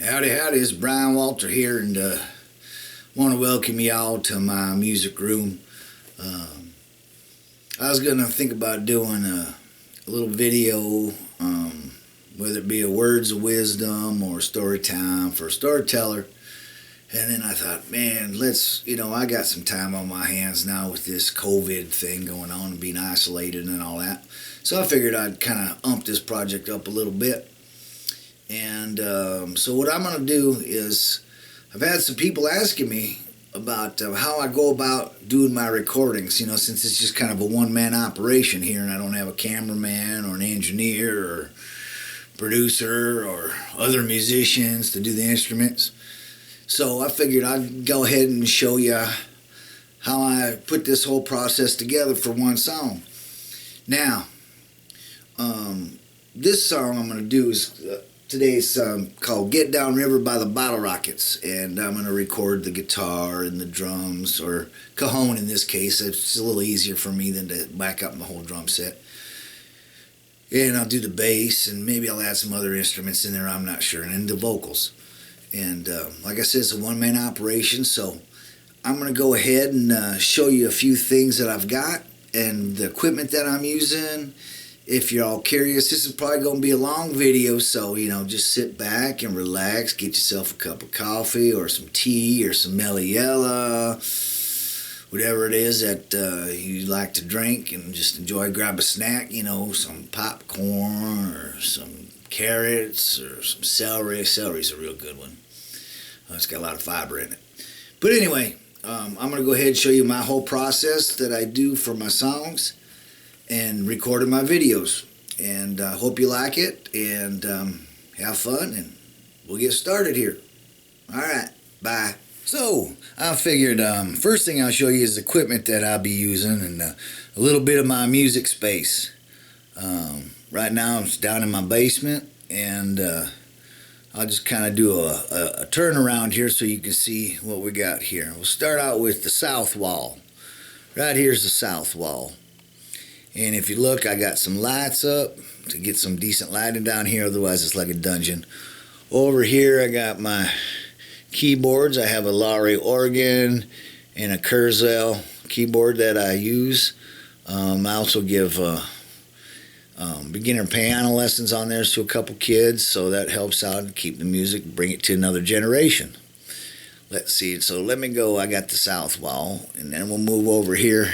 Howdy, howdy, it's Brian Walther here, and want to welcome y'all to my music room. I was going to think about doing a little video, whether it be a words of wisdom or story time for a storyteller. And then I thought, man, I got some time on my hands now with this COVID thing going on and being isolated and all that. So I figured I'd kind of ump this project up a little bit. And so what I'm going to do is, I've had some people asking me about how I go about doing my recordings, since it's just kind of a one-man operation here and I don't have a cameraman or an engineer or producer or other musicians to do the instruments. So I figured I'd go ahead and show you how I put this whole process together for one song. Now, this song I'm going to do is today's called Get Down River by the Bottle Rockets, and I'm going to record the guitar and the drums, or cajon in this case. It's a little easier for me than to back up my whole drum set. And I'll do the bass, and maybe I'll add some other instruments in there, I'm not sure, and then the vocals. And like I said, it's a one-man operation, so I'm going to go ahead and show you a few things that I've got and the equipment that I'm using. If you're all curious, this is probably going to be a long video, so, just sit back and relax, get yourself a cup of coffee or some tea or some Meliella, whatever it is that you like to drink, and just enjoy, grab a snack, some popcorn or some carrots or some celery. Celery's a real good one. It's got a lot of fiber in it. But anyway, I'm going to go ahead and show you my whole process that I do for my songs and recording my videos. And I hope you like it, and have fun, and we'll get started here. Alright, bye. So, I figured first thing I'll show you is equipment that I'll be using, and a little bit of my music space. Right now I'm down in my basement, and I'll just kind of do a turnaround here so you can see what we got here. We'll start out with the south wall. Right here's the south wall. And if you look, I got some lights up to get some decent lighting down here, otherwise it's like a dungeon. Over here I got my keyboards. I have a Laurie organ and a Kurzweil keyboard that I use. I also give beginner piano lessons on there to a couple kids, so that helps out and keep the music, bring it to another generation. Let's see, so let me go. I got the south wall, and then we'll move over here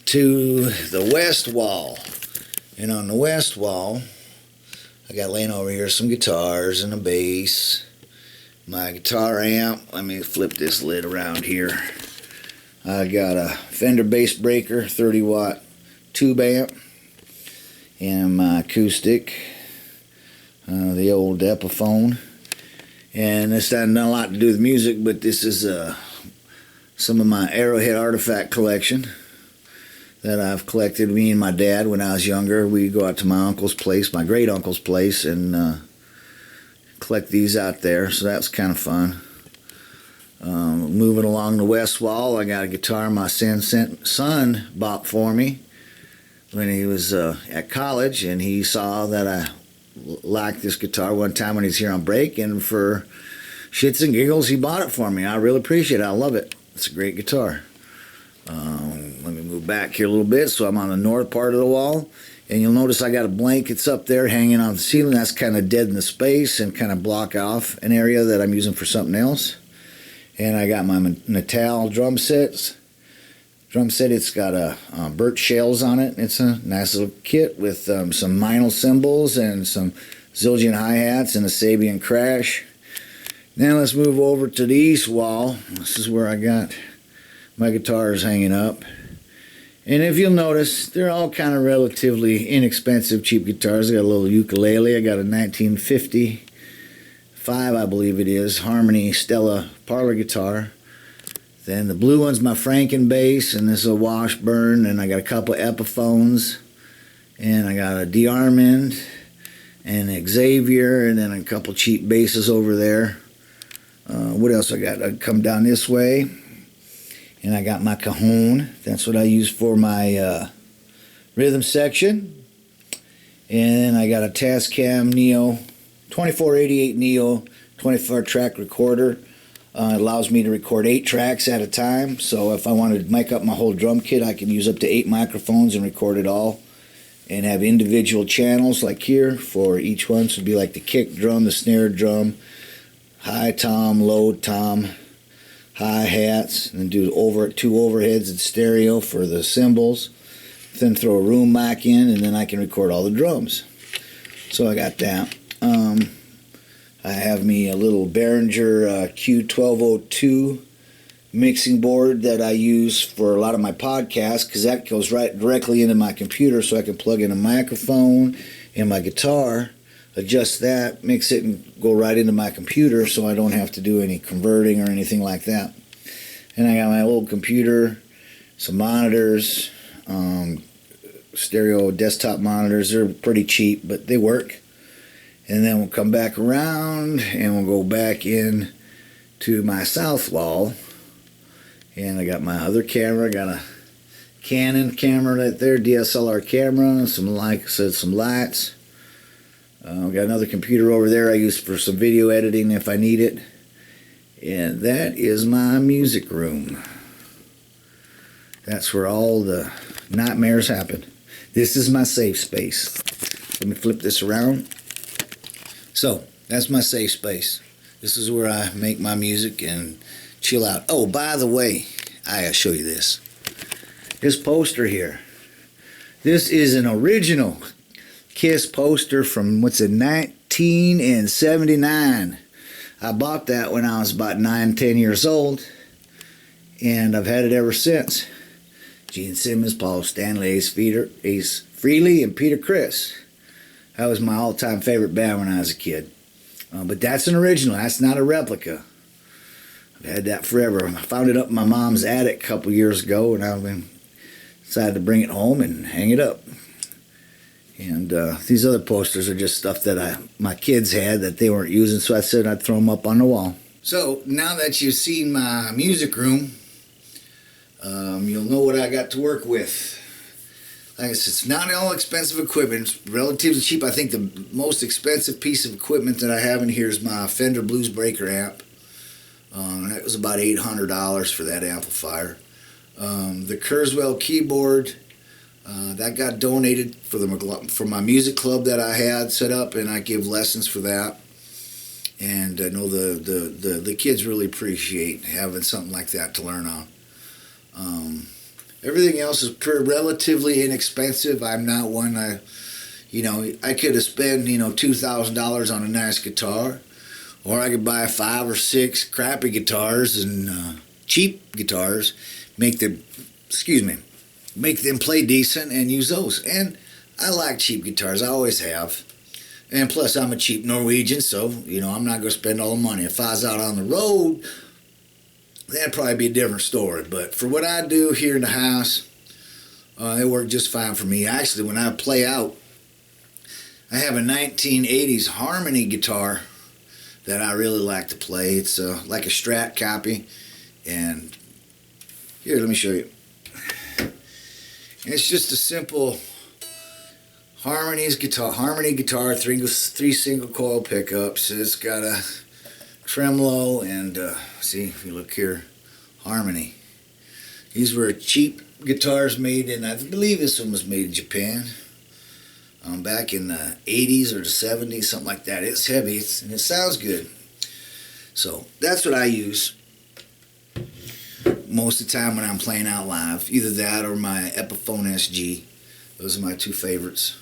to the west wall. And on the west wall, I got laying over here some guitars and a bass, my guitar amp. Let me flip this lid around here. I got a Fender Bass Breaker 30-watt tube amp, and my acoustic, the old Epiphone. And this had not a lot to do with music, but this is some of my Arrowhead artifact collection that I've collected. Me and my dad, when I was younger, we'd go out to my uncle's place, my great uncle's place, and collect these out there, so that's kind of fun. Moving along the west wall, I got a guitar my son bought for me when he was at college, and he saw that I liked this guitar one time when he was here on break, and for shits and giggles he bought it for me. I really appreciate it. I love it. It's a great guitar. Let me move back here a little bit, so I'm on the north part of the wall, and you'll notice I got a blankets up there hanging on the ceiling. That's kind of dead in the space and kind of block off an area that I'm using for something else. And I got my Natal drum set. It's got birch shells on it. It's a nice little kit with some Meinl cymbals and some Zildjian hi-hats and a Sabian crash. Now let's move over to the east wall. This is where I got my guitars hanging up. And if you'll notice, they're all kind of relatively inexpensive, cheap guitars. I got a little ukulele. I got a 1955, I believe it is, Harmony Stella parlor guitar. Then the blue one's my Franken bass, and this is a Washburn, and I got a couple of Epiphones, and I got a D-Armand, and an Xavier, and then a couple cheap basses over there. What else I got? I come down this way, and I got my cajon. That's what I use for my rhythm section. And I got a Tascam Neo, 2488 Neo 24 track recorder. It allows me to record 8 tracks at a time. So if I wanted to mic up my whole drum kit, I can use up to 8 microphones and record it all. And have individual channels like here for each one. So it'd be like the kick drum, the snare drum, high tom, low tom, hi-hats, and then do 2 overheads and stereo for the cymbals. Then throw a room mic in, and then I can record all the drums. So I got that. I have me a little Behringer Q1202 mixing board that I use for a lot of my podcasts, because that goes right directly into my computer, so I can plug in a microphone and my guitar, adjust that, mix it, and go right into my computer, so I don't have to do any converting or anything like that. And I got my old computer, some monitors, stereo desktop monitors. They're pretty cheap, but they work. And then we'll come back around and we'll go back in to my south wall. And I got my other camera. I got a Canon camera right there, DSLR camera, some lights. Got another computer over there I use for some video editing if I need it. And that is my music room. That's where all the nightmares happen. This is my safe space. Let me flip this around. So, that's my safe space. This is where I make my music and chill out. Oh, by the way, I gotta show you this. This poster here. This is an original Kiss poster from, 1979. I bought that when I was about 9-10 years old, and I've had it ever since. Gene Simmons, Paul Stanley, Ace Frehley, and Peter Criss. That was my all-time favorite band when I was a kid. But that's an original. That's not a replica. I've had that forever. I found it up in my mom's attic a couple years ago, and I've decided to bring it home and hang it up. And these other posters are just stuff that my kids had that they weren't using, so I said I'd throw them up on the wall. So now that you've seen my music room, you'll know what I got to work with. Like I said, it's not all expensive equipment. It's relatively cheap. I think the most expensive piece of equipment that I have in here is my Fender Blues Breaker amp. That was about $800 for that amplifier. The Kurzweil keyboard, that got donated for my music club that I had set up, and I give lessons for that. And I know the kids really appreciate having something like that to learn on. Everything else is relatively inexpensive. I'm not one, I could have spent, $2,000 on a nice guitar, or I could buy 5 or 6 crappy guitars and cheap guitars, make them play decent and use those. And I like cheap guitars. I always have. And plus, I'm a cheap Norwegian, so, I'm not going to spend all the money. If I was out on the road, that'd probably be a different story. But for what I do here in the house, it worked just fine for me. Actually, when I play out, I have a 1980s Harmony guitar that I really like to play. It's like a Strat copy. And here, let me show you. It's just a simple Harmony guitar, 3 single coil pickups. It's got a tremolo and see if you look here, Harmony. These were cheap guitars made in, I believe this one was made in Japan, back in the 80s or the 70s, something like that. It's heavy and it sounds good. So that's what I use most of the time when I'm playing out live. Either that or my Epiphone SG. Those are my 2 favorites.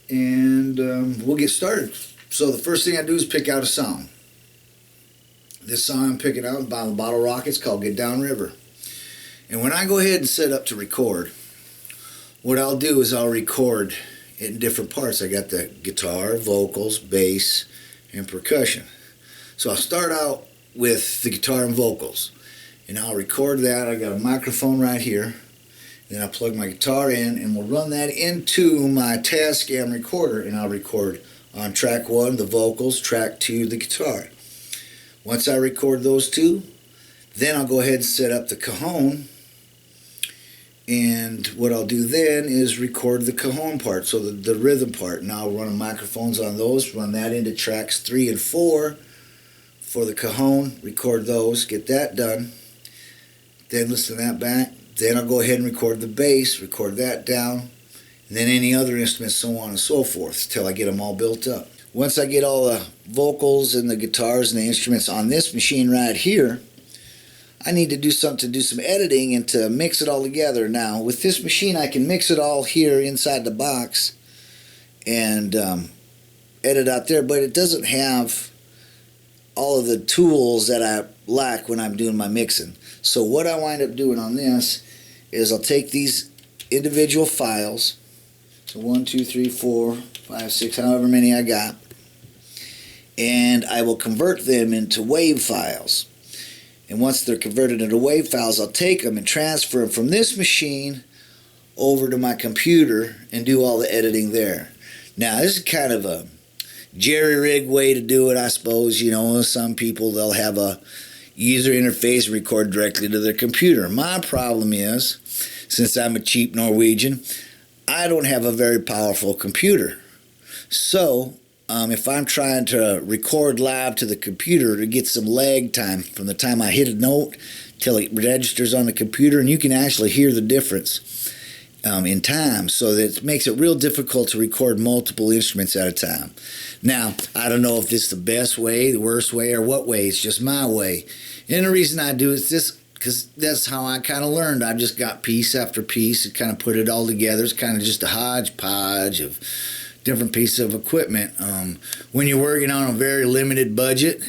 And we'll get started. So the first thing I do is pick out a song. This song I'm picking out by the Bottle Rockets called Get Down River. And when I go ahead and set up to record, what I'll do is I'll record it in different parts. I got the guitar, vocals, bass, and percussion. So I'll start out with the guitar and vocals. And I'll record that. I got a microphone right here. Then I'll plug my guitar in and we'll run that into my Tascam recorder, and I'll record on track 1 the vocals, track 2 the guitar. Once I record those 2, then I'll go ahead and set up the cajon, and what I'll do then is record the cajon part, so the rhythm part, and I'll run microphones on those, run that into tracks 3 and 4 for the cajon, record those, get that done. Then listen to that back. Then I'll go ahead and record the bass, record that down, and then any other instruments, so on and so forth, till I get them all built up. Once I get all the vocals and the guitars and the instruments on this machine right here, I need to do something to do some editing and to mix it all together. Now, with this machine, I can mix it all here inside the box and edit out there, but it doesn't have all of the tools that I lack when I'm doing my mixing. So what I wind up doing on this is I'll take these individual files, so 1, 2, 3, 4, 5, 6, however many I got, and I will convert them into WAV files. And once they're converted into WAV files, I'll take them and transfer them from this machine over to my computer and do all the editing there. Now, this is kind of a jerry-rigged way to do it, I suppose. You know, some people, they'll have a user interface and record directly to their computer. My problem is, since I'm a cheap Norwegian, I don't have a very powerful computer. So, if I'm trying to record live to the computer, to get some lag time from the time I hit a note till it registers on the computer, and you can actually hear the difference in time, so that it makes it real difficult to record multiple instruments at a time. Now, I don't know if this is the best way, the worst way, or what way. It's just my way. And the reason I do is this, because that's how I kind of learned. I just got piece after piece and kind of put it all together. It's kind of just a hodgepodge of different pieces of equipment. When you're working on a very limited budget,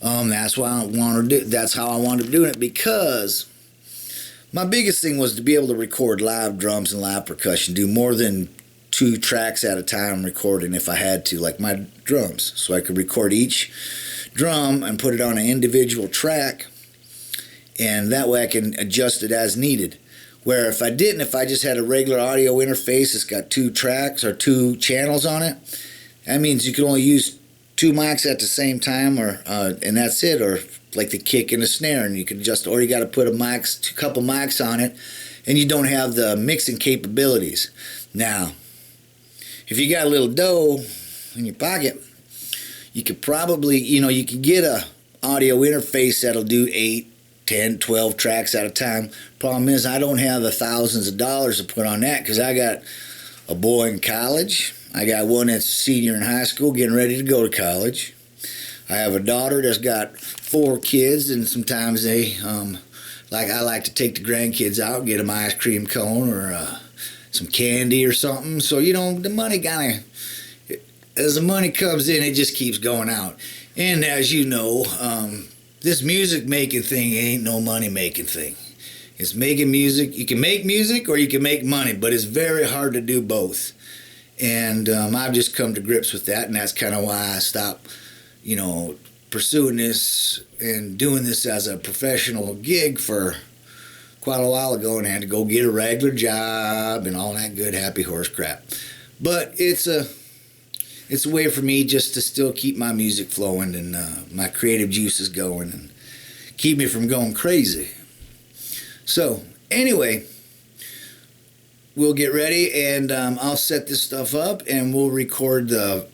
that's why I want to do. That's how I wound up doing it, because my biggest thing was to be able to record live drums and live percussion, do more than 2 tracks at a time recording if I had to, like my drums. So I could record each drum and put it on an individual track, and that way I can adjust it as needed. Where if I didn't, if I just had a regular audio interface that's got 2 tracks or 2 channels on it, that means you can only use 2 mics at the same time, or and that's it, or like the kick and the snare, and you can adjust, or you got to put a couple mics on it, and you don't have the mixing capabilities. Now, if you got a little dough in your pocket, you could probably, you can get a audio interface that'll do 8, 10, 12 tracks at a time. Problem is, I don't have the thousands of dollars to put on that, because I got a boy in college. I got one that's a senior in high school getting ready to go to college. I have a daughter that's got 4 kids, and sometimes I like to take the grandkids out, get them ice cream cone or some candy or something. So, the money as the money comes in, it just keeps going out. And as you know, this music making thing ain't no money making thing. It's making music. You can make music or you can make money, but it's very hard to do both. And I've just come to grips with that, and that's kind of why I stopped, pursuing this and doing this as a professional gig for quite a while ago, and had to go get a regular job and all that good happy horse crap. But it's a way for me just to still keep my music flowing and my creative juices going and keep me from going crazy. So anyway, we'll get ready, and I'll set this stuff up, and we'll record the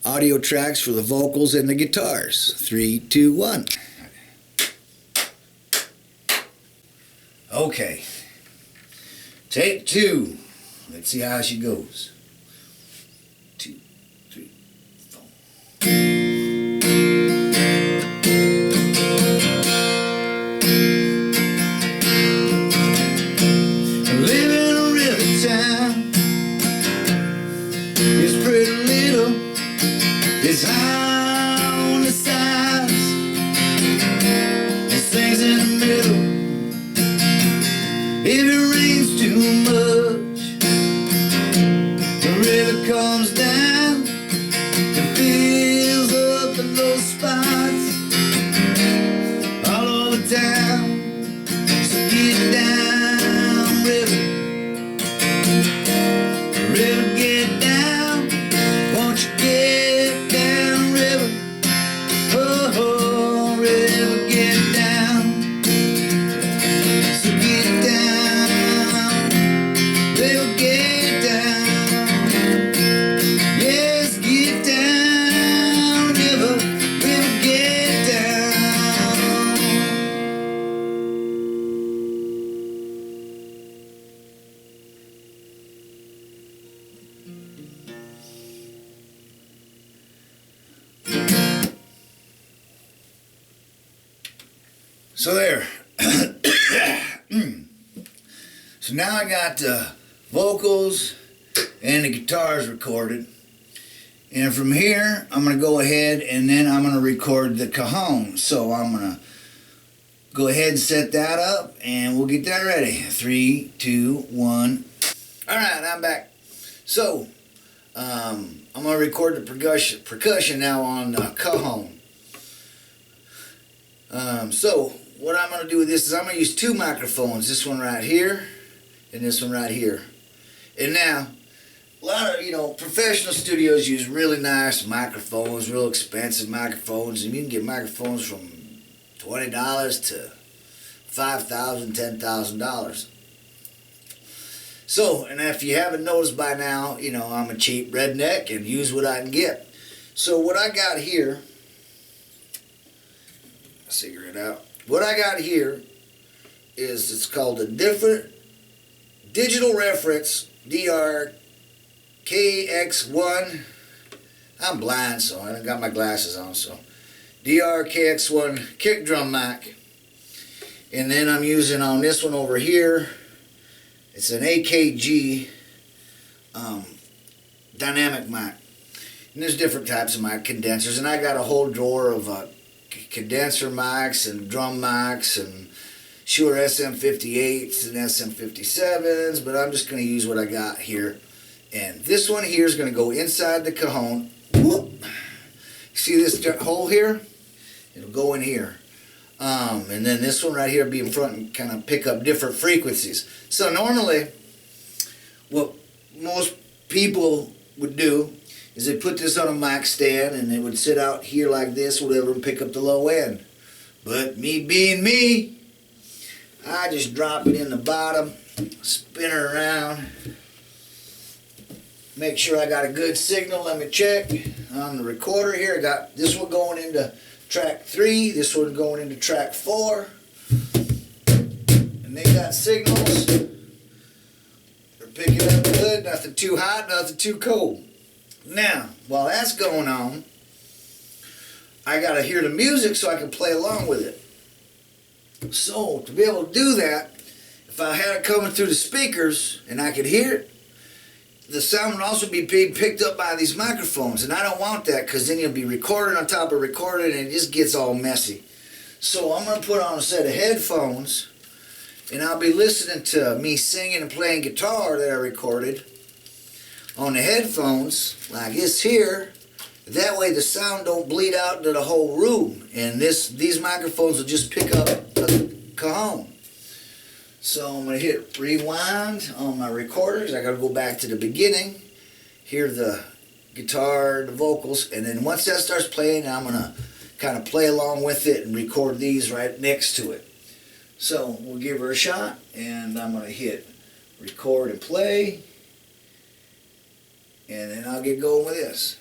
audio tracks for the vocals and the guitars. 3, 2, 1. Okay. Take 2. Let's see how she goes. 2, 3, 4. Live in a river town. It's pretty little. It's high on the sides. It things in the middle. If it rains too much, the river comes down and fills So there. So now I got the vocals and the guitars recorded. And from here, I'm going to go ahead and then I'm going to record the cajon. So I'm going to go ahead and set that up and we'll get that ready. 3, 2, 1. Alright, I'm back. So, I'm going to record the percussion now on the cajon. So, what I'm going to do with this is I'm going to use 2 microphones. This one right here and this one right here. And now, a lot of, professional studios use really nice microphones, real expensive microphones. And you can get microphones from $20 to $5,000, $10,000. So, and if you haven't noticed by now, I'm a cheap redneck and use what I can get. So what I got here, let's figure it out. What I got here is, it's called a different digital reference DRKX1. I'm blind, so I haven't got my glasses on, so DRKX1 kick drum mic. And then I'm using on this one over here, it's an AKG dynamic mic. And there's different types of mic condensers, and I got a whole drawer of condenser mics and drum mics and Shure SM58s and SM57s, but I'm just going to use what I got here. And this one here is going to go inside the cajon. Whoop. See this hole here? It'll go in here. And then this one right here will be in front and kind of pick up different frequencies. So normally, what most people would do is they put this on a mic stand and it would sit out here like this, whatever, and pick up the low end. But me being me, I just drop it in the bottom, spin it around, make sure I got a good signal. Let me check on the recorder here. I got this one going into track 3, this one going into track 4, and they got signals. They're picking up good, nothing too hot, nothing too cold. Now, while that's going on, I gotta hear the music so I can play along with it. So, to be able to do that, if I had it coming through the speakers and I could hear it, the sound would also be being picked up by these microphones, and I don't want that because then you'll be recording on top of recording and it just gets all messy. So I'm going to put on a set of headphones and I'll be listening to me singing and playing guitar that I recorded on the headphones like this here. That way the sound don't bleed out into the whole room, and these microphones will just pick up the cajon. So I'm going to hit rewind on my recorders. I got to go back to the beginning, hear the guitar, the vocals, and then once that starts playing, I'm going to kind of play along with it and record these right next to it. So we'll give her a shot, and I'm going to hit record and play, and then I'll get going with this.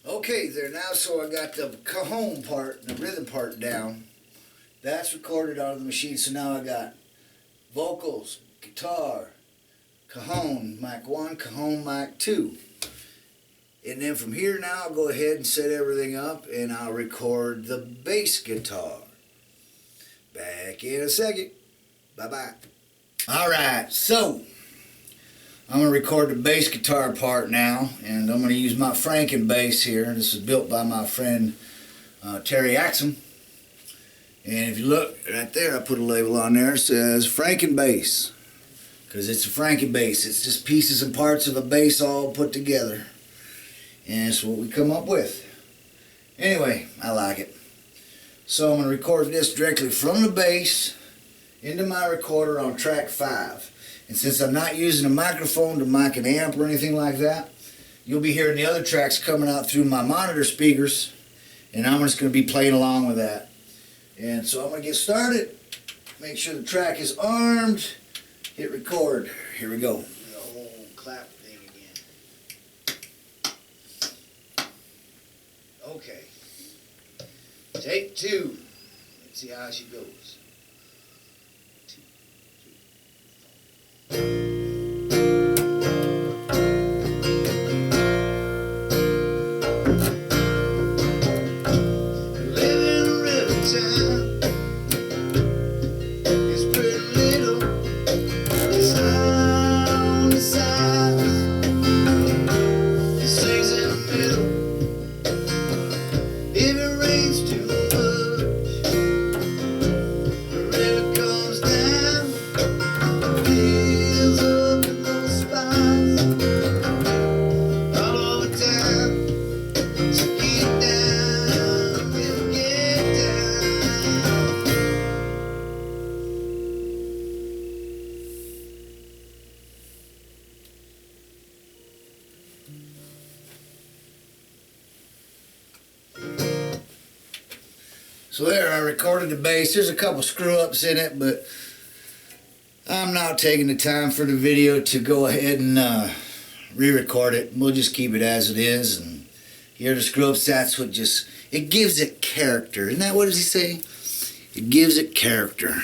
Okay, there now, so I got the cajon part, the rhythm part down. That's recorded on the machine, so now I got vocals, guitar, cajon, mic 1, cajon, mic 2. And then from here now, I'll go ahead and set everything up, and I'll record the bass guitar. Back in a second. Bye-bye. Alright, so I'm going to record the bass guitar part now, and I'm going to use my Franken bass here. This is built by my friend Terry Axum. And if you look right there, I put a label on there that says Franken bass, because it's a Franken bass. It's just pieces and parts of a bass all put together, and it's what we come up with. Anyway, I like it. So I'm going to record this directly from the bass into my recorder on track 5. And since I'm not using a microphone to mic an amp or anything like that, you'll be hearing the other tracks coming out through my monitor speakers, and I'm just going to be playing along with that. And so I'm going to get started, make sure the track is armed, hit record. Here we go. The whole clap thing again. Okay. Take 2. Let's see how she goes. 2, 3, 4. So there, I recorded the bass. There's a couple screw-ups in it, but I'm not taking the time for the video to go ahead and re-record it. We'll just keep it as it is. And hear the screw-ups, that's what just, it gives it character. Isn't that what does he say? It gives it character.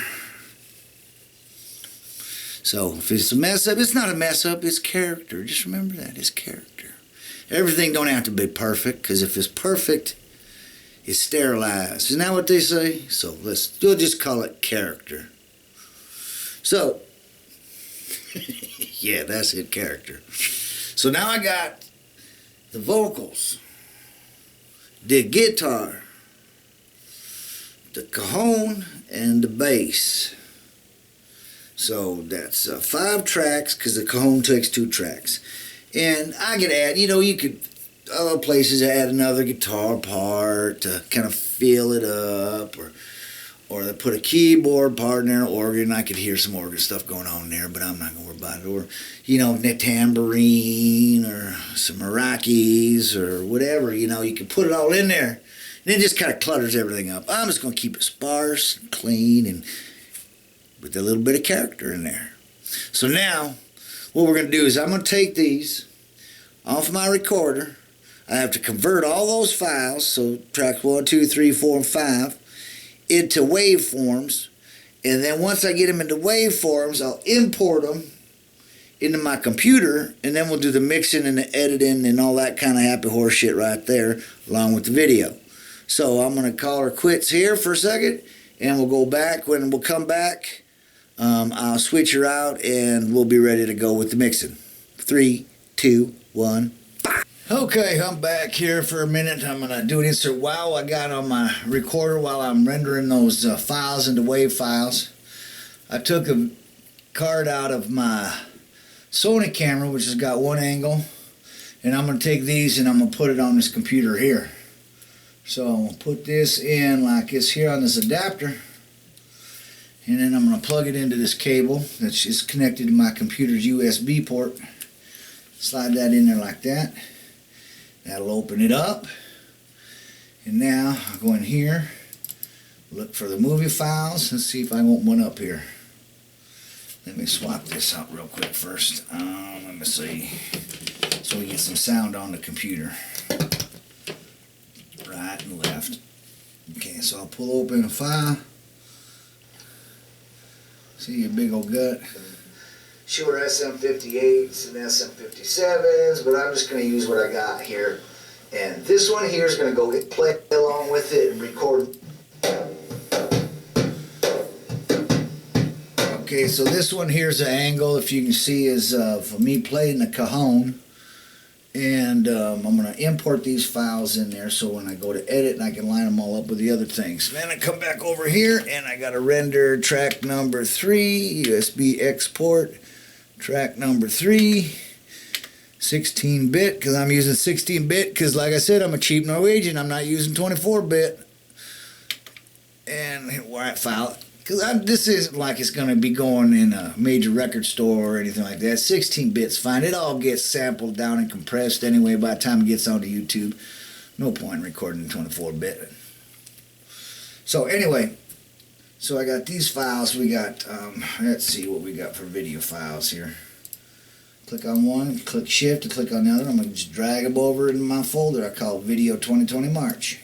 So if it's a mess up, it's not a mess up, it's character. Just remember that, it's character. Everything don't have to be perfect, because if it's perfect, it's sterilized. Isn't that what they say? So we'll just call it character. So, yeah, that's it, character. So now I got the vocals, the guitar, the cajon, and the bass. So that's 5 tracks, because the cajon takes 2 tracks. And I could add, you could, other places add another guitar part to kind of fill it up, or they put a keyboard part in there, organ. I could hear some organ stuff going on there, but I'm not going to worry about it. Or, a tambourine, or some maracas, or whatever, you can put it all in there. And it just kind of clutters everything up. I'm just going to keep it sparse, and clean, and with a little bit of character in there. So now, what we're going to do is I'm going to take these off my recorder. I have to convert all those files, so tracks 1, 2, 3, 4, and 5, into waveforms. And then once I get them into waveforms, I'll import them into my computer, and then we'll do the mixing and the editing and all that kind of happy horse shit right there, along with the video. So I'm going to call her quits here for a second, and we'll go back. When we'll come back, I'll switch her out, and we'll be ready to go with the mixing. 3, 2, 1. Okay, I'm back here for a minute. I'm going to do an insert while I got on my recorder while I'm rendering those files into WAV files. I took a card out of my Sony camera, which has got 1 angle, and I'm going to take these and I'm going to put it on this computer here. So I'm going to put this in like this here on this adapter, and then I'm going to plug it into this cable that's just connected to my computer's USB port. Slide that in there like that. That'll open it up. And now I'll go in here, look for the movie files, and see if I can open one up here. Let me swap this out real quick first. Let me see. So we get some sound on the computer. Right and left. Okay, so I'll pull open a file. See a big old gut. Sure, SM58s and SM57s, but I'm just going to use what I got here. And this one here is going to go play along with it and record. Okay, so this one here's an angle, if you can see, is for me playing the cajon. And I'm going to import these files in there so when I go to edit, I can line them all up with the other things. Then I come back over here and I got to render track number 3, USB export. Track number 3, 16-bit, because I'm using 16-bit, because like I said, I'm a cheap Norwegian. I'm not using 24-bit. white file. Because this isn't like it's going to be going in a major record store or anything like that. 16-bit's fine. It all gets sampled down and compressed anyway by the time it gets onto YouTube. No point in recording 24-bit. So anyway, so I got these files. We got, let's see what we got for video files here. Click on one, click shift, and click on the other. I'm going to just drag them over in my folder I call Video 2020 March.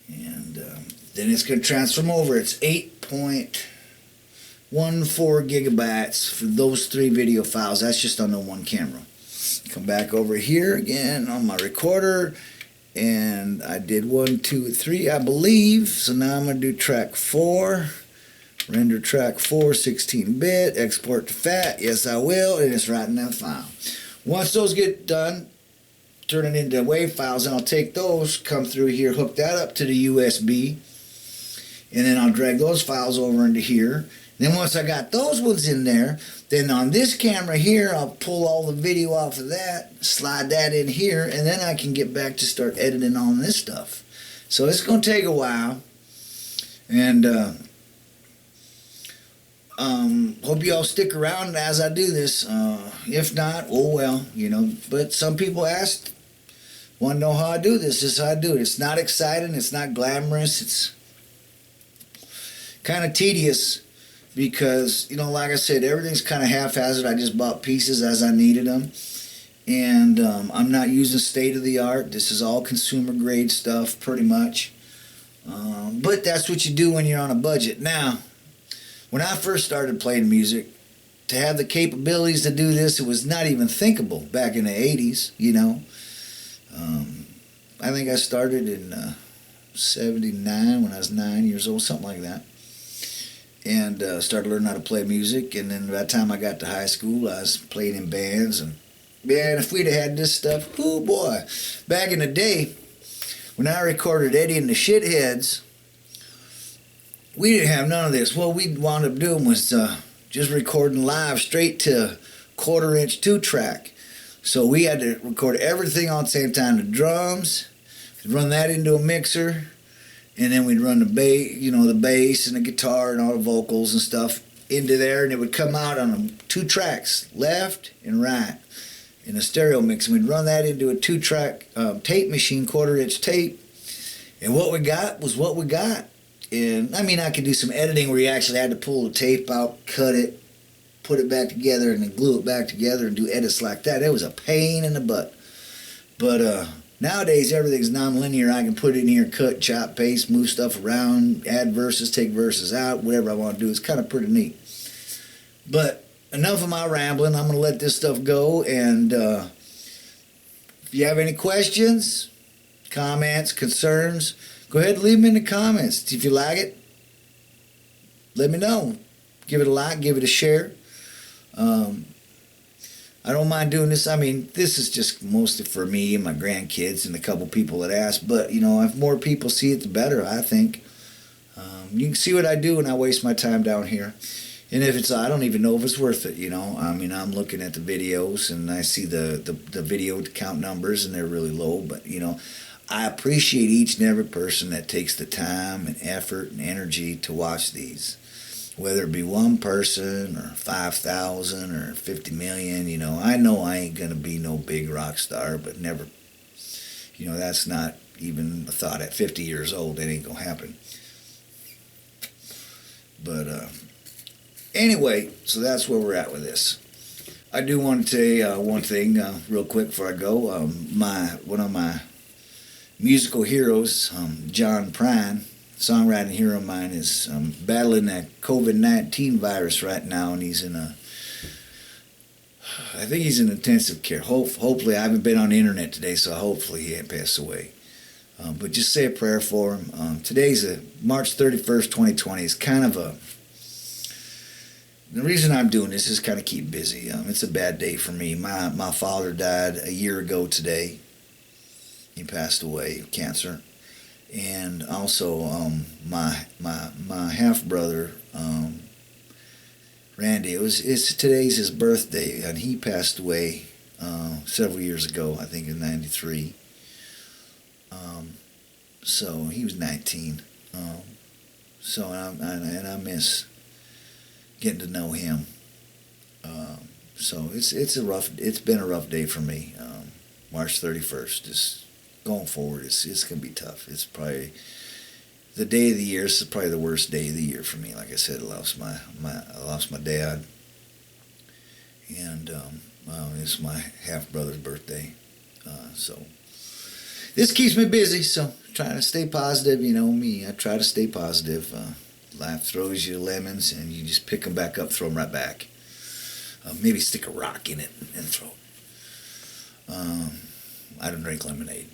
And then it's going to transfer over. It's 8.14 gigabytes for those 3 video files. That's just on the one camera. Come back over here again on my recorder. And I did 1, 2, 3, I believe. So now I'm going to do track 4. Render track 4, 16-bit. Export to FAT. Yes, I will. And it's right in that file. Once those get done, turn it into WAV files, and I'll take those, come through here, hook that up to the USB, and then I'll drag those files over into here. Then once I got those ones in there, then on this camera here, I'll pull all the video off of that, slide that in here, and then I can get back to start editing on this stuff. So it's going to take a while, and hope you all stick around as I do this. If not, oh well, you know. But some people asked, want to know how I do this. This is how I do it. It's not exciting. It's not glamorous. It's kind of tedious because, you know, like I said, everything's kind of haphazard. I just bought pieces as I needed them. And I'm not using state-of-the-art. This is all consumer-grade stuff, pretty much. But that's what you do when you're on a budget. Now, when I first started playing music, to have the capabilities to do this, it was not even thinkable back in the 80s, you know. I think I started in 79 when I was 9 years old, something like that. And started learning how to play music. And then by the time I got to high school, I was playing in bands. And man, if we'd have had this stuff, oh boy. Back in the day, when I recorded Eddie and the Shitheads, we didn't have none of this. What we wound up doing was just recording live straight to 1/4-inch 2-track. So we had to record everything all at the same time. The drums, run that into a mixer, and then we'd run the bass, you know, the bass and the guitar and all the vocals and stuff into there, and it would come out on 2 tracks, left and right, in a stereo mix. And we'd run that into a 2-track tape machine, 1/4-inch tape, and what we got was what we got. And I mean, I could do some editing where you actually had to pull the tape out, cut it, put it back together, and then glue it back together and do edits like that. It was a pain in the butt. But nowadays, everything's non-linear. I can put it in here, cut, chop, paste, move stuff around, add verses, take verses out, whatever I want to do. It's kind of pretty neat. But enough of my rambling. I'm going to let this stuff go. And if you have any questions, comments, concerns, go ahead and leave them in the comments. If you like it, let me know. Give it a like, give it a share. I don't mind doing this. I mean, this is just mostly for me and my grandkids and a couple people that ask. But, you know, if more people see it, the better, I think. You can see what I do when I waste my time down here. And if it's, I don't even know if it's worth it, you know. I mean, I'm looking at the videos and I see the video count numbers and they're really low. But, you know, I appreciate each and every person that takes the time and effort and energy to watch these. Whether it be one person or 5,000 or 50 million, you know, I know I ain't going to be no big rock star, but never, you know, that's not even a thought at 50 years old. It ain't going to happen. But anyway, so that's where we're at with this. I do want to say one thing real quick before I go. One of my musical heroes, John Prine, songwriting hero of mine, is battling that COVID-19 virus right now, and he's in I think he's in intensive care. Hopefully, I haven't been on the internet today, so hopefully he ain't passed away. But just say a prayer for him. Today's March 31st, 2020. It's kind of the reason I'm doing this is kind of keep busy. It's a bad day for me. My father died a year ago today. He passed away of cancer. And also my half brother Randy. Today's his birthday, and he passed away several years ago. I think in '93. So he was 19. So and I miss getting to know him. So it's been a rough day for me. March 31st. Just going forward, it's gonna be tough. It's probably the day of the year. This is probably the worst day of the year for me. Like I said, I lost my dad, and it's my half brother's birthday. So this keeps me busy. So trying to stay positive. You know me. I try to stay positive. Life throws you lemons, and you just pick them back up, throw them right back. Maybe stick a rock in it and throw it. I don't drink lemonade.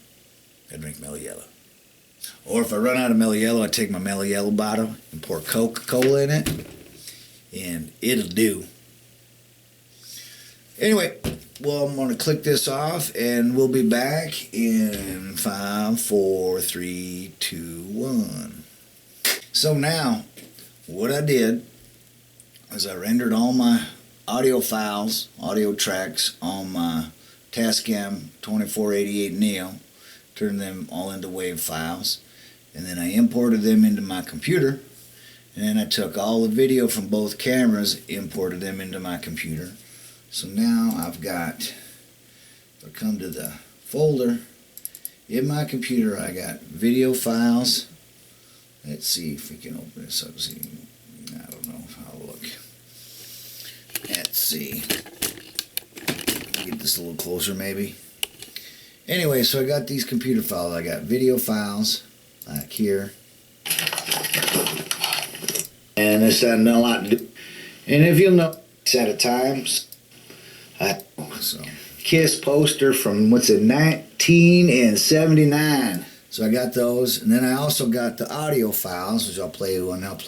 I drink Mellow Yellow. Or if I run out of Mellow Yellow, I take my Mellow Yellow bottle and pour Coca-Cola in it, and it'll do. Anyway, well, I'm going to click this off, and we'll be back in 5, 4, 3, 2, 1. So now, what I did is I rendered all my audio files, audio tracks on my Tascam 2488 Neo, turned them all into WAV files, and then I imported them into my computer, and then I took all the video from both cameras, imported them into my computer. So now I've got, if I come to the folder in my computer, I got video files. Let's see if we can open this up. See, I don't know. I'll look. Let's see. Get this a little closer, maybe. Anyway, so I got these computer files. I got video files, like here. And this had a lot to do. And if you'll know, it's at a times. So Kiss poster from, 1979. So I got those, and then I also got the audio files, which I'll play one. Let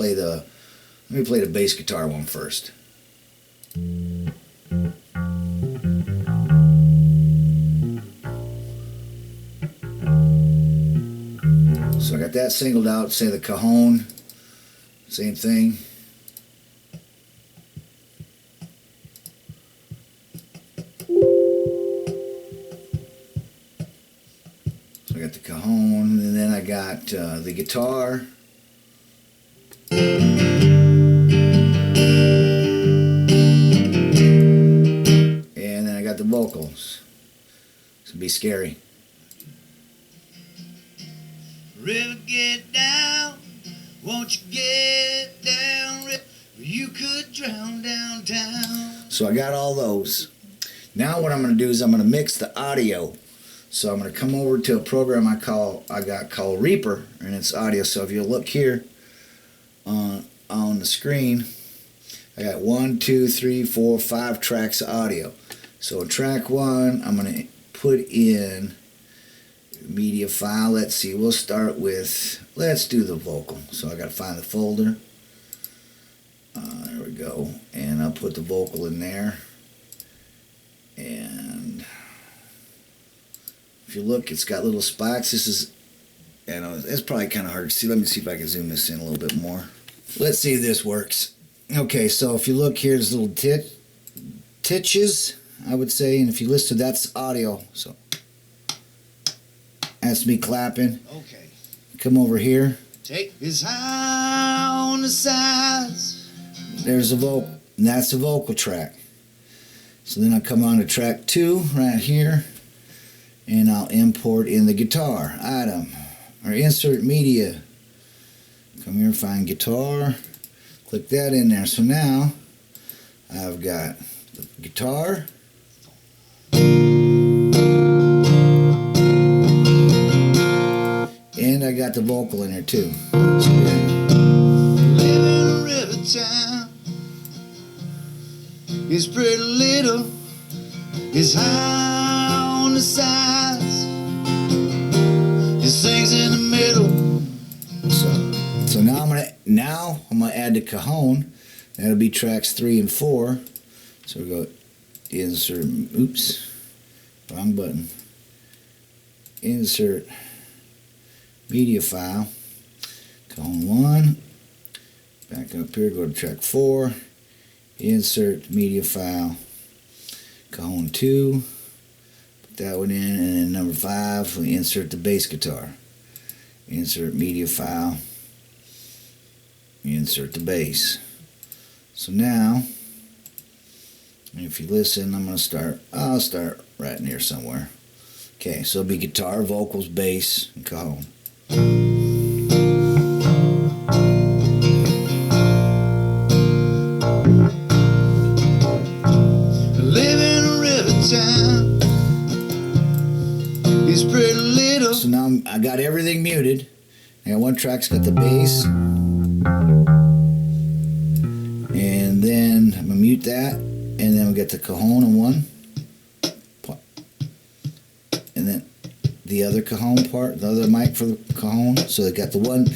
me play the bass guitar one first. So I got that singled out, say the cajon, same thing. So I got the cajon, and then I got the guitar. And then I got the vocals. It's gonna be scary. River, get down, won't you get down, river, you could drown downtown. So I got all those. Now what I'm going to do is I'm going to mix the audio. So I'm going to come over to a program I got called Reaper, and it's audio. So if you look here on the screen, I got 1, 2, 3, 4, 5 tracks of audio. So track 1, I'm going to put in media file. Let's see, we'll start with, let's do the vocal. So I got to find the folder. There we go, and I'll put the vocal in there. And if you look, it's got little spots. This is, you know, it's probably kind of hard to see. Let me see if I can zoom this in a little bit more. Let's see if this works. Okay, so if you look here, there's little titches, I would say, and if you listen to that's audio. So that's me clapping. Okay. Come over here. Take his eye on the sides. There's a vocal, and that's a vocal track. So then I come on to track 2 right here, and I'll import in the guitar item, or insert media. Come here, find guitar, click that in there. So now I've got the guitar. And I got the vocal in there too. So, live in a river town. It's pretty little. It's high on the sides. It sings in the middle. So now I'm gonna add the cajon. That'll be tracks 3 and 4. So we go insert. Oops, wrong button. Insert media file, cajon 1, back up here, go to track 4, insert media file, cajon 2, put that one in, and then number 5, we insert the bass guitar, insert media file, you insert the bass. So now, if you listen, I'll start right in here somewhere. Okay, so it'll be guitar, vocals, bass, and cajon. So now I got everything muted. I got one track's got the bass. And then I'm going to mute that. And then we'll get the cajon on one. And then the other cajon part, the other mic for the cajon. So they got the one,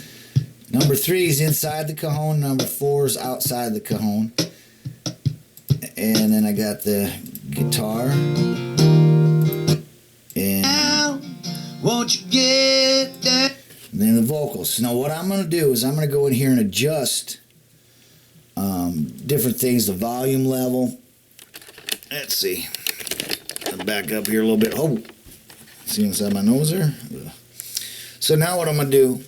number 3 is inside the cajon, number 4 is outside the cajon. And then I got the guitar. And won't you get that? And then the vocals. Now what I'm going to do is I'm going to go in here and adjust different things, the volume level. Let's see. I'll back up here a little bit. Oh, see inside my nose there? So now what I'm going to do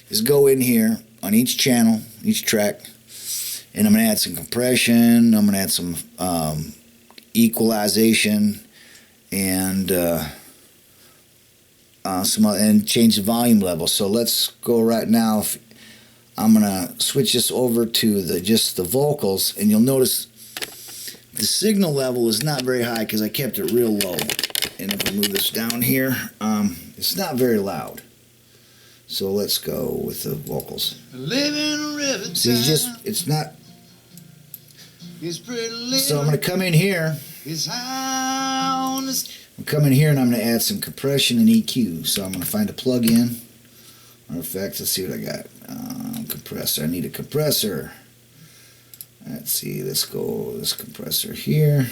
is go in here on each channel, each track, and I'm going to add some compression. I'm going to add some equalization and and change the volume level. So let's go right now. I'm gonna switch this over to just the vocals, and you'll notice the signal level is not very high because I kept it real low. And if I move this down here, it's not very loud. So let's go with the vocals. See, it's not. So I'm gonna come in here. I'm coming here and I'm going to add some compression and EQ. So I'm going to find a plug-in or effects. Let's see what I got. Compressor. I need a compressor. Let's see. Let's go this compressor here.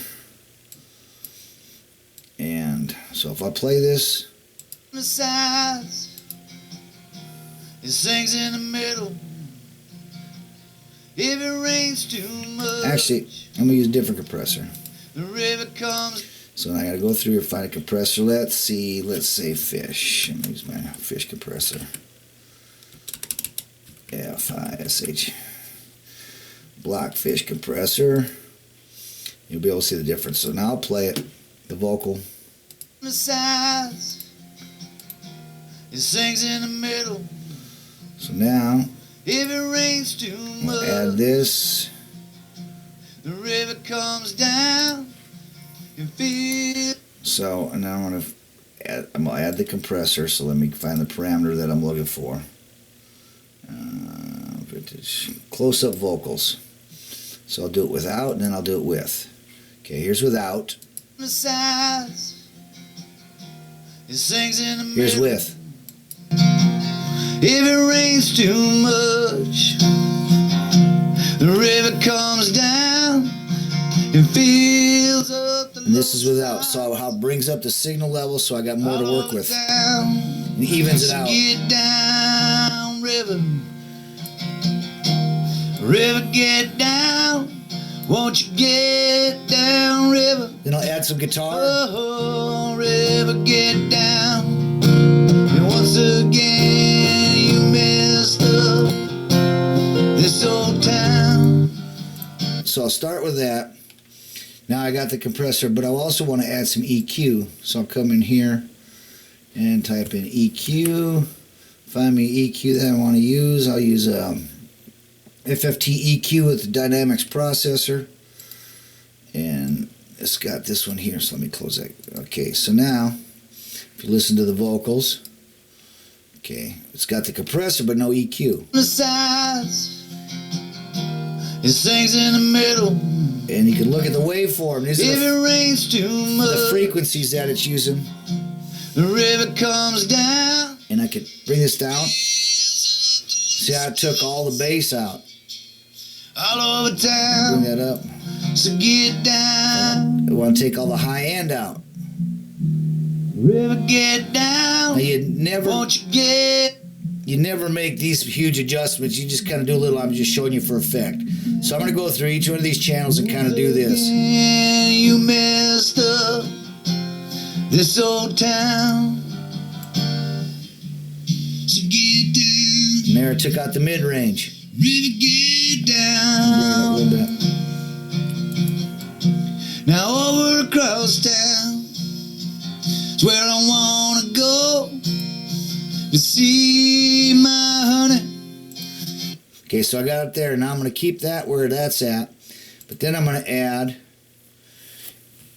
And so if I play this, it sings in the middle. If it rains too much. Actually, I'm going to use a different compressor. The river comes. So I got to go through and find a compressor. Let's see. Let's say fish. I'm going to use my fish compressor. F-I-S-H. Block fish compressor. You'll be able to see the difference. So now I'll play it. The vocal. It sings in the middle. So now, if it rains too much, add this. The river comes down. So, and now I'm going to add the compressor. So let me find the parameter that I'm looking for. Close-up vocals. So I'll do it without, and then I'll do it with. Okay, here's without. Here's with. If it rains too much, the river comes down and fills up the. And this is without, so how it brings up the signal level, so I got more to work with. And evens it out. Get down, river. River, get down. Won't you get down, river? Then I'll add some guitar. Oh, river, get down. And once again, you messed up this old town. So I'll start with that. Now I got the compressor, but I also want to add some EQ. So I'll come in here and type in EQ. Find me EQ that I want to use. I'll use FFT EQ with the Dynamics processor. And it's got this one here, so let me close that. Okay, so now, if you listen to the vocals, okay, it's got the compressor but no EQ. The sides, it sings in the middle. And you can look at the waveform. These if it rains too much, the frequencies that it's using. The river comes down. And I could bring this down. See how I took all the bass out. All over town. Bring that up. So get down. I want to take all the high end out. River, get down. Now you never make these huge adjustments. You just kind of do a little. I'm just showing you for effect. So I'm going to go through each one of these channels and kind of do this. You messed up this old town. So get down. And there I took out the mid-range. River get down. Bring it up a little bit. Now over across town is where I wanna go to see my honey. Okay, so I got it there. Now I'm gonna keep that where that's at, but then I'm gonna add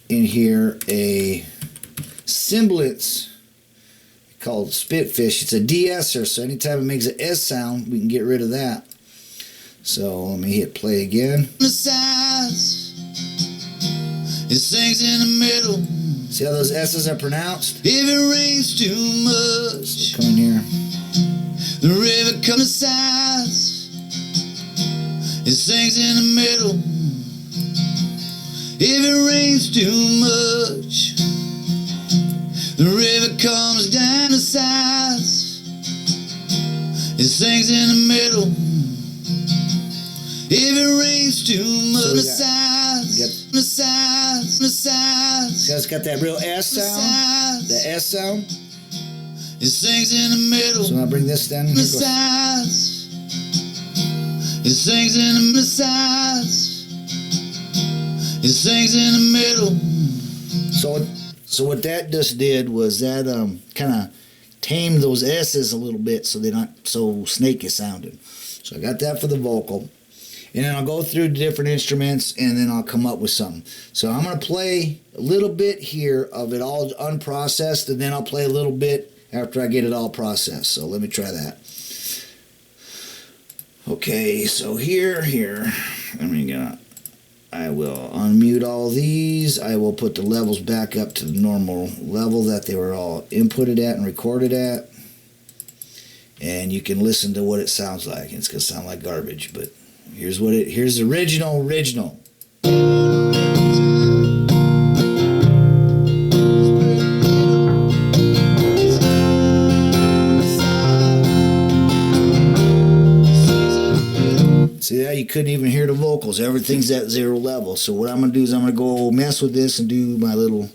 in here a semblance called Spitfish. It's a de-esser, so anytime it makes an S sound, we can get rid of that. So let me hit play again. The sides, it sings in the middle. See how those S's are pronounced? If it rains too much, so come in here. The river comes the sides, it sings in the middle. If it rains too much, the river comes down the sides, it sings in the middle. If it rains too much, the sides, the sides, the sides. So it's got that real S sound, the S sound. It sings in the middle. So I'll bring this down. The sides, it sings in the sides, it sings in the middle. So what that just did was that kind of tamed those S's a little bit so they're not so snaky sounding. So I got that for the vocal. And then I'll go through different instruments and then I'll come up with something. So I'm going to play a little bit here of it all unprocessed, and then I'll play a little bit after I get it all processed. So let me try that. Okay, so here, I will unmute all these. I will put the levels back up to the normal level that they were all inputted at and recorded at. And you can listen to what it sounds like. It's going to sound like garbage, but here's the original. See that? You couldn't even hear the vocals. Everything's at 0 level. So what I'm going to do is I'm going to go mess with this and do my little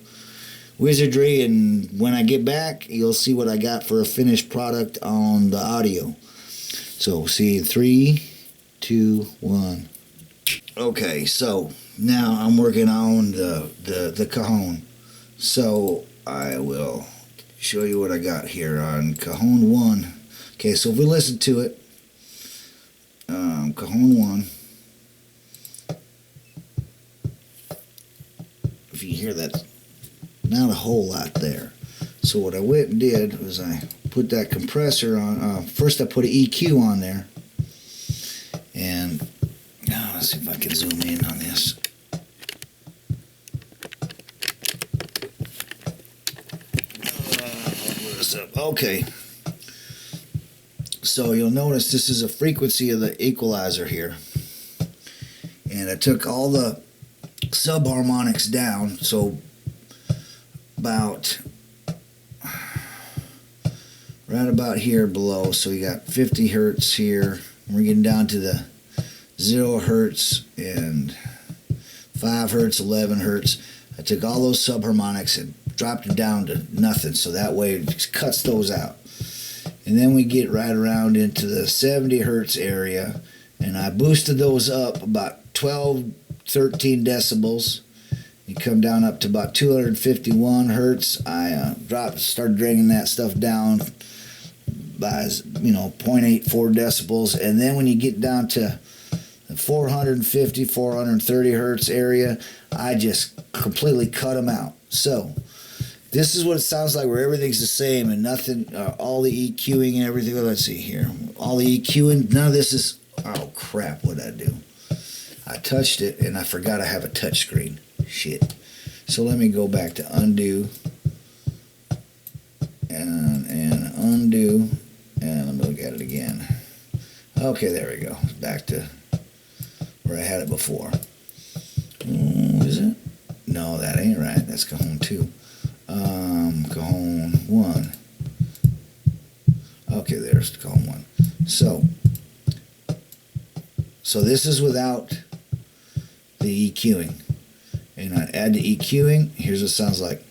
wizardry, and when I get back, you'll see what I got for a finished product on the audio. So see, 3, 2, 1. Okay, so now I'm working on the cajon. So I will show you what I got here on cajon 1. Okay, so if we listen to it, cajon 1. If you hear that, not a whole lot there. So what I went and did was I put that compressor on. First I put an EQ on there. And now let's see if I can zoom in on this. Okay. So you'll notice this is a frequency of the equalizer here. And I took all the subharmonics down, so right about here below. So you got 50 hertz here. We're getting down to the 0 hertz and 5 hertz, 11 hertz. I took all those subharmonics and dropped it down to nothing, so that way it just cuts those out. And then we get right around into the 70 hertz area, and I boosted those up about 12, 13 decibels. You come down up to about 251 hertz. I started bringing that stuff down by 0.84 decibels, and then when you get down to the 450, 430 hertz area, I just completely cut them out. So this is what it sounds like, where everything's the same and nothing, all the EQing and everything. Let's see here, all the EQing, none of this is, oh crap, what did I do? I touched it and I forgot I have a touch screen. Shit. So let me go back to undo and undo, and let me look at it again. Okay, there we go. Back to where I had it before. Is it? No, that ain't right. That's cajon 2. Cajon 1. Okay, there's cajon 1. So this is without the EQing. And I add the EQing. Here's what it sounds like.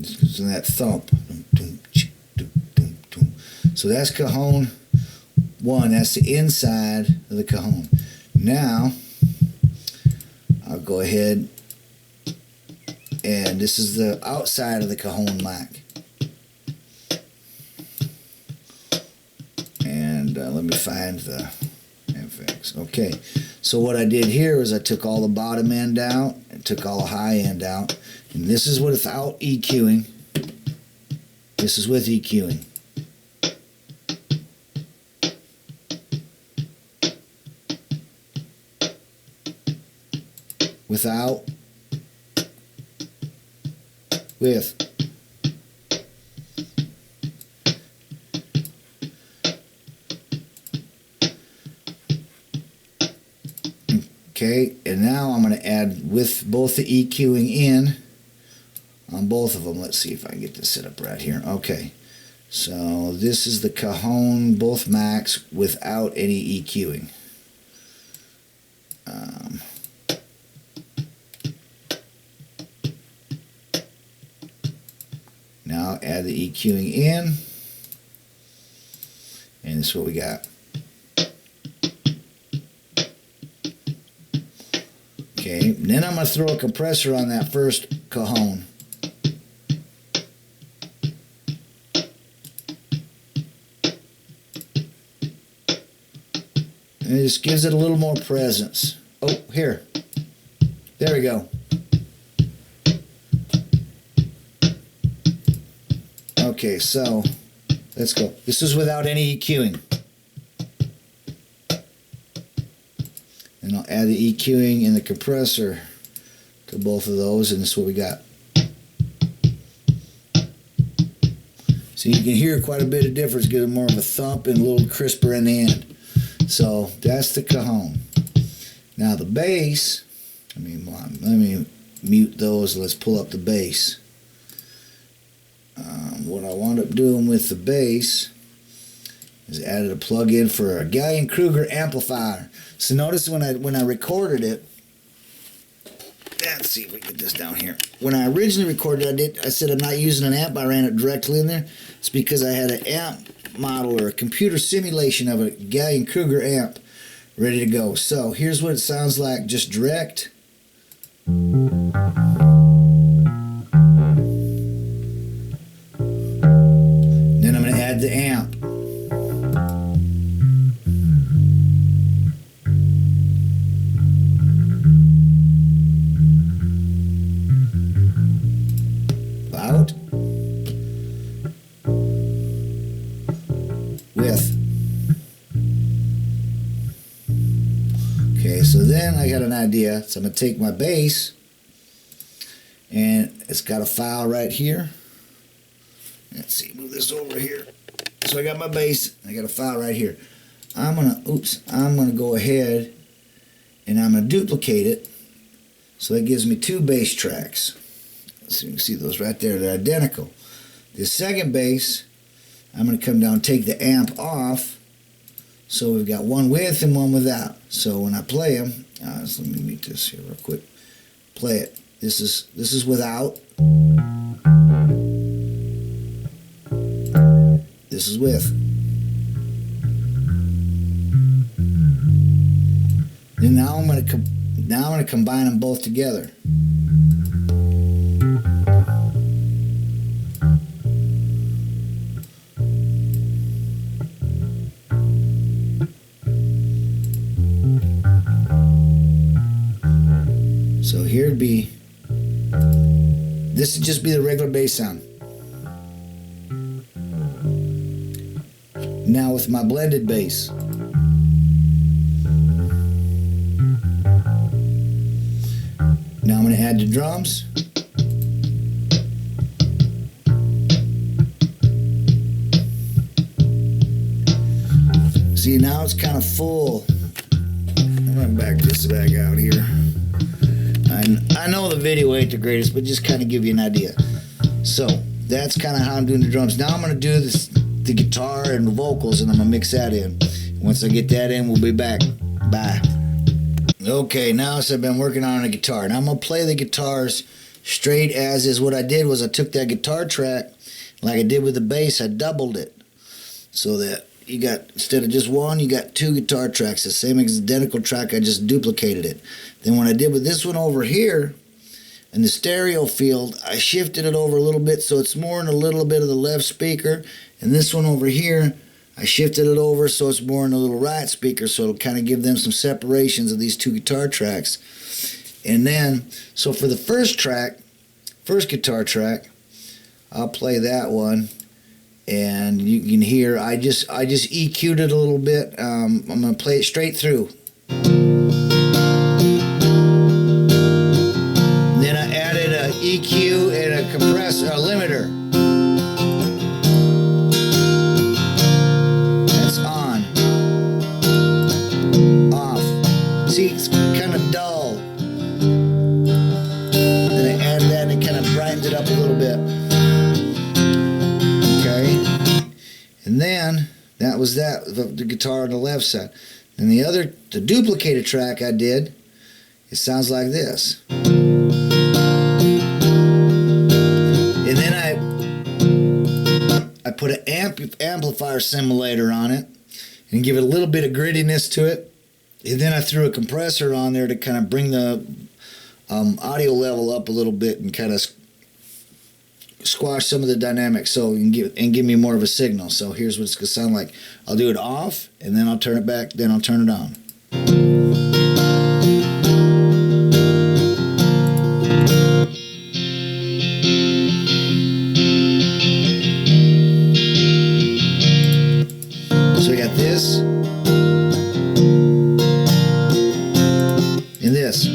So that thump. So that's cajon 1. That's the inside of the cajon. Now I'll go ahead and this is the outside of the cajon mic. And let me find the FX. Okay, so what I did here is I took all the bottom end out and took all the high end out. And this is without EQing. This is with EQing. Without, with. Okay, and now I'm going to add with both the EQing in on both of them. Let's see if I can get this set up right here. Okay, so this is the cajon, both max, without any EQing. Now add the EQing in, and this is what we got. Okay, then I'm going to throw a compressor on that first cajon. And it just gives it a little more presence. Oh, here. There we go. Okay, so let's go. This is without any EQing. And I'll add the EQing and the compressor to both of those, and this is what we got. So you can hear quite a bit of difference, getting more of a thump and a little crisper in the end. So that's the cajon. Now the bass, let me mute those. Let's pull up the bass. What I wound up doing with the bass is added a plug-in for a Gallien-Kruger amplifier. So notice when I recorded it, let's see if we can get this down here. When I originally recorded it, I said I'm not using an amp. I ran it directly in there. It's because I had an amp model or a computer simulation of a Gallien-Kruger amp ready to go. So here's what it sounds like, just direct. Then I'm going to add the amp. Out. With. Okay, so then I got an idea. So I'm going to take my bass, and it's got a file right here. Let's see, move this over here. So I got my bass, I got a file right here. I'm gonna go ahead and I'm gonna duplicate it. So that gives me 2 bass tracks. So you can see those right there, they're identical. The second bass, I'm gonna come down and take the amp off. So we've got one with and one without. So when I play them, so let me mute this here real quick. Play it. This is without. This is with. And now I'm going to combine them both together. So here it'd be. This would just be the regular bass sound. Now with my blended bass. Now I'm going to add the drums. See, now it's kind of full. I'm going to back this back out here. I know the video ain't the greatest, but just kind of give you an idea. So that's kind of how I'm doing the drums. Now I'm going to do the guitar and the vocals, and I'm going to mix that in. Once I get that in, we'll be back. Bye. Okay, now so I've been working on the guitar. Now I'm going to play the guitars straight as is. What I did was I took that guitar track, like I did with the bass, I doubled it so that you got, instead of just one, you got 2 guitar tracks, the same identical track. I just duplicated it. Then what I did with this one over here in the stereo field, I shifted it over a little bit so it's more in a little bit of the left speaker, and this one over here I shifted it over so it's more in the little right speaker, so it'll kind of give them some separations of these 2 guitar tracks. And then, so for the first guitar track, I'll play that one, and you can hear I just EQ'd it a little bit. I'm gonna play it straight through. Then I added a EQ and a compressor, a limiter. That's on, off. See, it's kind of dull. Then I add that and it kind of brightens it up a little bit. And then that was the guitar on the left side. And the duplicated track I did, it sounds like this. And then I put an amplifier simulator on it and give it a little bit of grittiness to it. And then I threw a compressor on there to kind of bring the audio level up a little bit and kind of squash some of the dynamics and give me more of a signal. So here's what it's going to sound like. I'll do it off, and then I'll turn it back, then I'll turn it on. So we got this and this.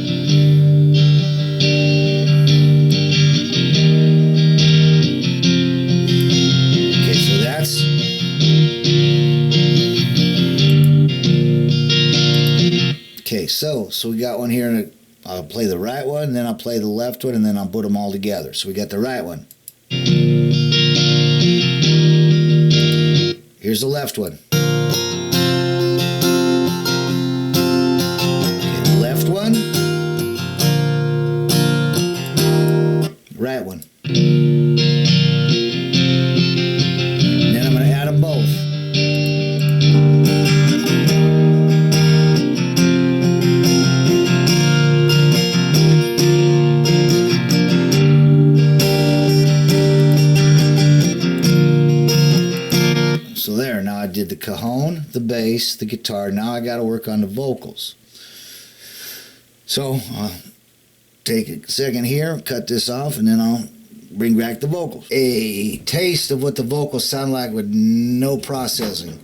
Okay, so we got one here, and I'll play the right one, and then I'll play the left one, and then I'll put them all together. So we got the right one. Here's the left one. Okay, the left one. Right one. And then I'm going to add them both. So there, now I did the cajon, the bass, the guitar. Now I got to work on the vocals. So I'll take a second here, cut this off, and then I'll bring back the vocals. A taste of what the vocals sound like with no processing.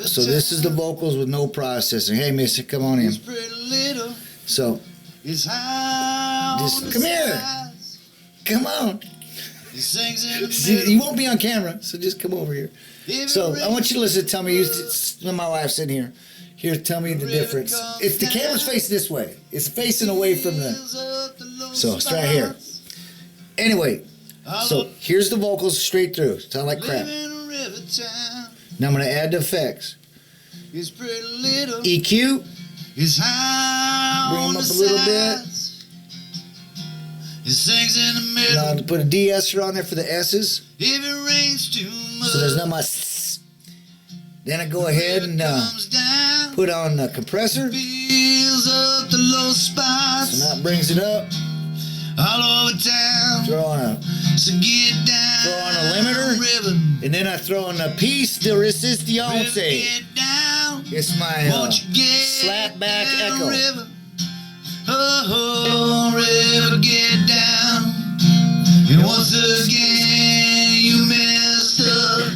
So this is the vocals with no processing. Hey, mister, come on in. So, just come here. Come on. You won't be on camera, so just come over here. So I want you to listen. Tell me, my wife's sitting here. Here, tell me the difference. If the camera's facing this way, it's facing away from the. So it's right here. Anyway, so here's the vocals straight through. Sound like crap. Now I'm gonna add the effects. EQ. Bring them up a little bit. Now I'll put a de-esser on there for the S's. So there's not much. Then I go ahead and put on a compressor. So now it brings it up. Throw on a limiter. And then I throw on a piece de resistance. It's my slapback echo. Oh, river, get down. And once again, you messed up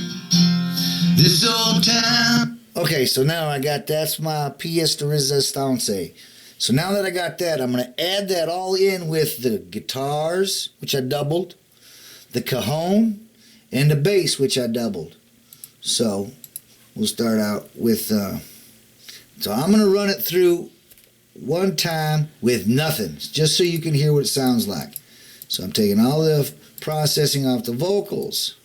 this old town. Okay, so now I got that's my pièce de résistance. So now that I got that, I'm going to add that all in with the guitars, which I doubled, the cajon, and the bass, which I doubled. So we'll start out with. So I'm going to run it through one time with nothing, just so you can hear what it sounds like. So I'm taking all the processing off the vocals,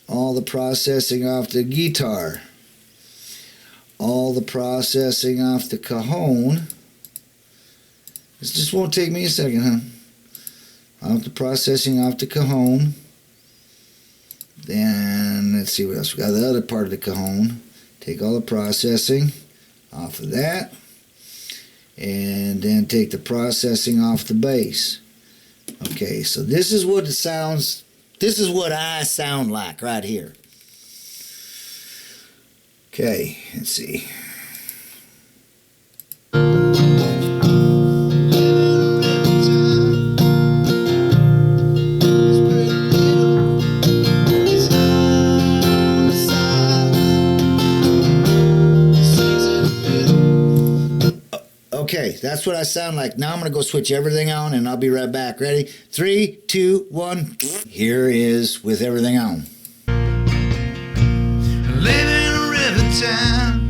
all the processing off the guitar, all the processing off the cajon, This just won't take me a second, huh? Off the processing, off the cajon. Then let's see what else we got. The other part of the cajon. Take all the processing off of that, and then take the processing off the base. Okay, so this is what it sounds. This is what I sound like right here. Okay, let's see. Okay, that's what I sound like. Now I'm going to go switch everything on, and I'll be right back. Ready? 3, 2, 1. Here is with everything on. Living in a river town.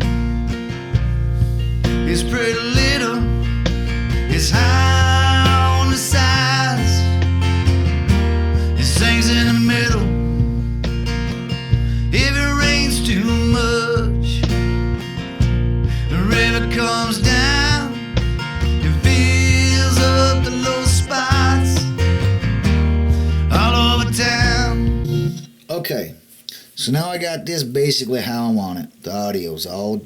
It's pretty little. It's high on the sides. It sings in the middle. If it rains too much, the river comes down. Okay, so now I got this basically how I want it. The audio's all,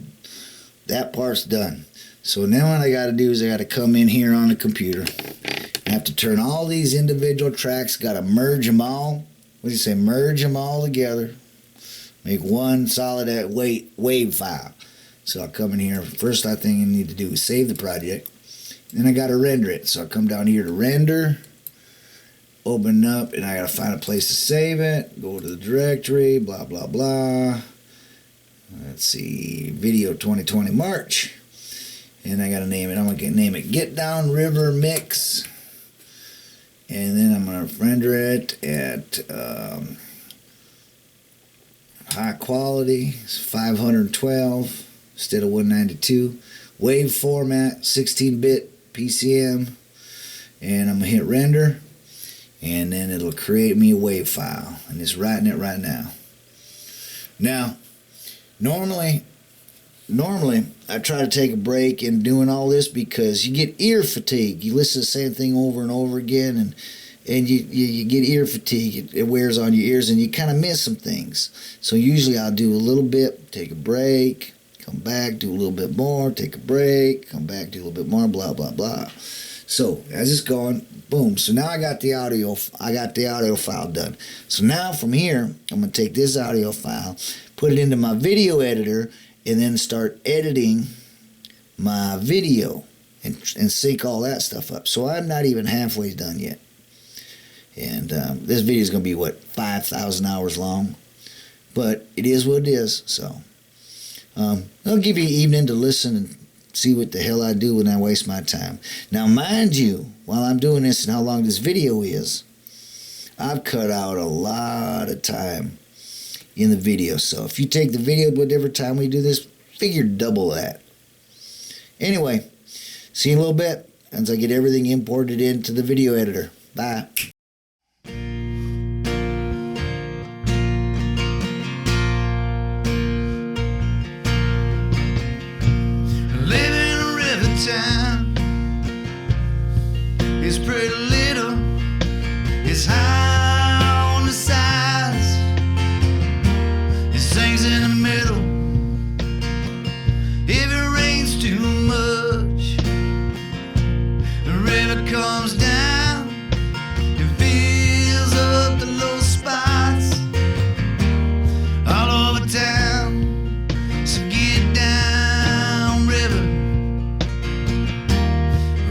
that part's done. So now what I got to do is I got to come in here on the computer. I have to turn all these individual tracks, got to merge them all. What do you say? Merge them all together. Make one solid wave file. So I'll come in here. First I think I need to do is save the project. Then I got to render it. So I'll come down here to render. Open up, and I gotta find a place to save it. Go to the directory, blah blah blah. Let's see, video 2020 March, and I gotta name it. I'm gonna name it Get Down River Mix, and then I'm gonna render it at high quality, 512 instead of 192. Wave format, 16-bit PCM, and I'm gonna hit render. And then it'll create me a wave file, and it's writing it right now. Now, normally I try to take a break in doing all this because you get ear fatigue. You listen to the same thing over and over again, and you get ear fatigue. It wears on your ears, and you kind of miss some things. So usually I'll do a little bit, take a break, come back, do a little bit more, take a break, come back, do a little bit more, blah blah blah. So as it's going, boom. So now I got the audio file done. So now from here, I'm gonna take this audio file, put it into my video editor, and then start editing my video and sync all that stuff up. So I'm not even halfway done yet. And this video is gonna be what, 5,000 hours long, but it is what it is. So I'll give you an evening to listen and see what the hell I do when I waste my time. Now, mind you, while I'm doing this and how long this video is, I've cut out a lot of time in the video. So if you take the video whatever time we do this, figure double that. Anyway, see you in a little bit as I get everything imported into the video editor. Bye. Town. It's pretty little. It's high on the sides. It sings in the middle. If it rains too much, the river comes down and fills up the low spots all over town. So get down, river.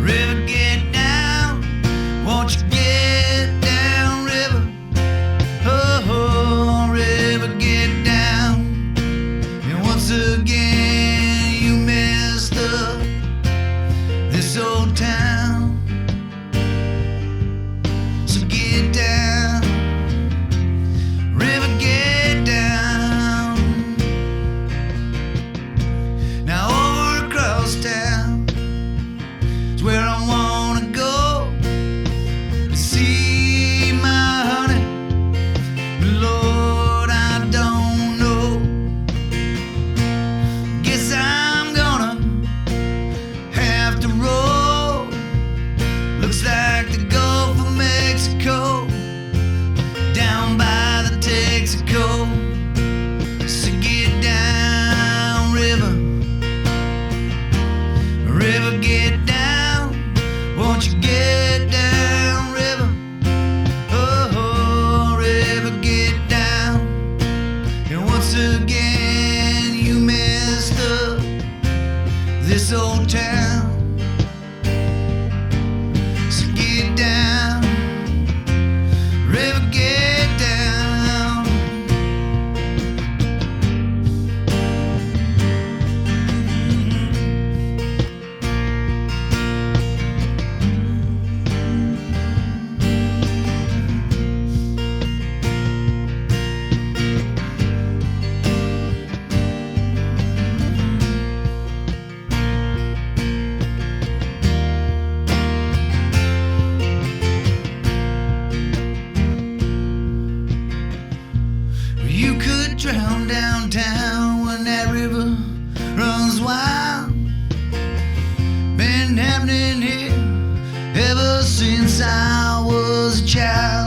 River, get down, won't you get down, river? Oh, river, get down. And once again you messed up this old town. So get down, river, get down. Now over across town, where I wanna go to see my honey, but Lord, I don't know. Guess I'm gonna have to roll been happening here ever since I was a child.